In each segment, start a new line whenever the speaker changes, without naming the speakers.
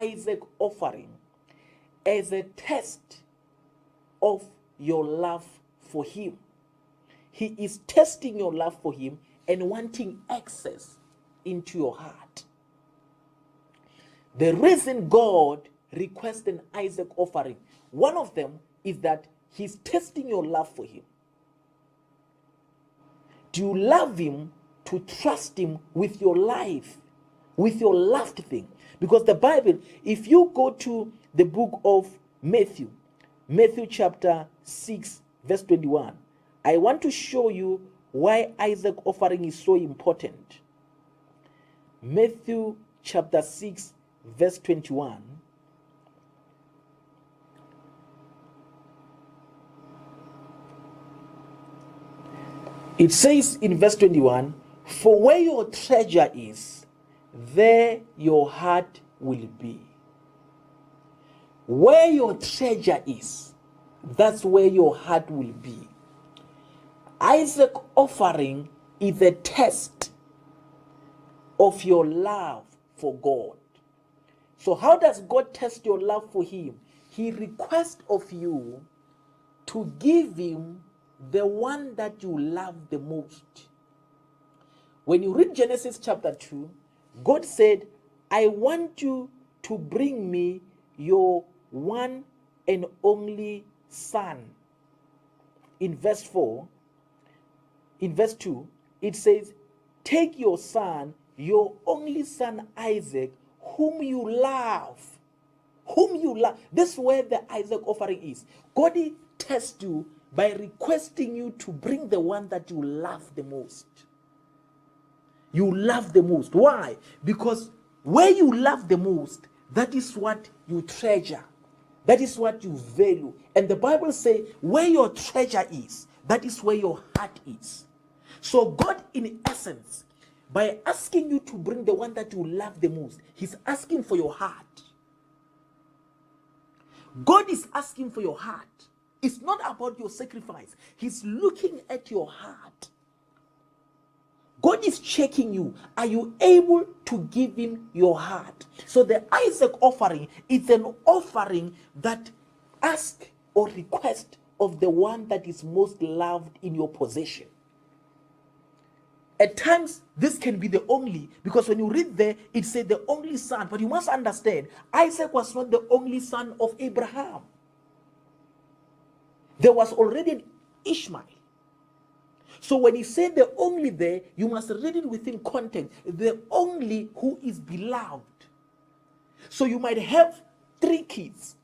Isaac offering as a test of your love for him. He is testing your love for him and wanting access into your heart. The reason God requests an Isaac offering, one of them is that he's testing your love for him. Do you love him to trust him with your life, with your loved thing? Because the Bible, if you go to the book of Matthew chapter 6, verse 21, I want to show you why Isaac offering is so important. Matthew chapter 6, verse 21. It says in verse 21, "For where your treasure is, there your heart will be." Where your treasure is, that's where your heart will be. Isaac offering is a test of your love for God. So how does God test your love for him? He requests of you to give him the one that you love the most. When you read Genesis chapter 2, God said, "I want you to bring me your one and only son." In verse 4, in verse 2, it says, "Take your son, your only son Isaac, whom you love." Whom you love. This is where the Isaac offering is. God tests you by requesting you to bring the one that you love the most. You love the most. Why? Because where you love the most, that is what you treasure. That is what you value. And the Bible says, where your treasure is, that is where your heart is. So God, in essence, by asking you to bring the one that you love the most, he's asking for your heart. God is asking for your heart. It's not about your sacrifice. He's looking at your heart. God is checking you. Are you able to give him your heart? So the Isaac offering is an offering that asks or requests of the one that is most loved in your possession. At times, this can be the only, because when you read there, it said the only son. But you must understand, Isaac was not the only son of Abraham. There was already an Ishmael. So when he said the only there, you must read it within context. The only who is beloved. So you might have 3 kids.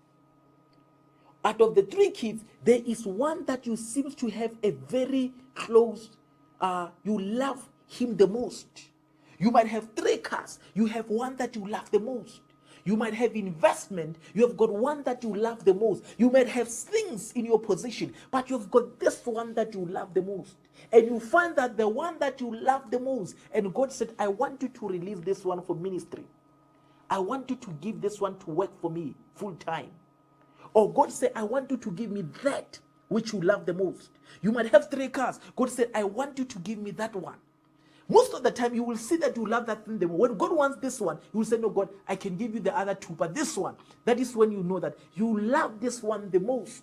Out of the 3 kids, there is one that you seem to have a very close, you love him the most. You might have 3 cars. You have one that you love the most. You might have investment. You have got one that you love the most. You might have things in your position, but you've got this one that you love the most. And you find that the one that you love the most, and God said, "I want you to release this one for ministry. I want you to give this one to work for me full time." Or God said, "I want you to give me that which you love the most." You might have 3 cars. God said, "I want you to give me that one." Most of the time, you will see that you love that thing. When God wants this one, you will say, "No, God, I can give you the other 2, but this one," that is when you know that you love this one the most.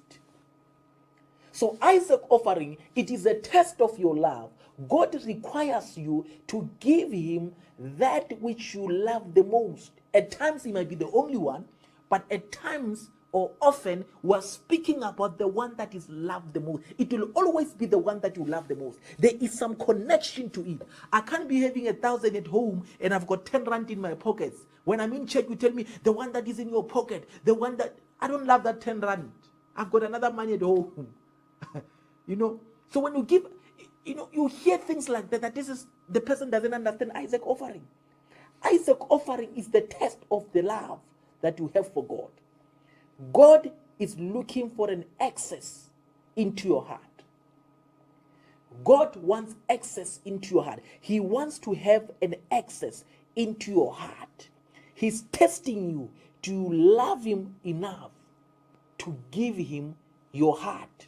So Isaac offering, it is a test of your love. God requires you to give him that which you love the most. At times, he might be the only one, but at times, or often, we're speaking about the one that is loved the most. It will always be the one that you love the most. There is some connection to it. I can't be having 1,000 at home and I've got 10 rand in my pockets. When I'm in church, you tell me the one that is in your pocket, the one that I don't love that 10 rand. I've got another money at home. So when you give, you hear things like that, this is the person doesn't understand Isaac offering. Isaac offering is the test of the love that you have for God. God is looking for an access into your heart. God wants access into your heart. He wants to have an access into your heart. He's testing you. Do you love him enough to give him your heart?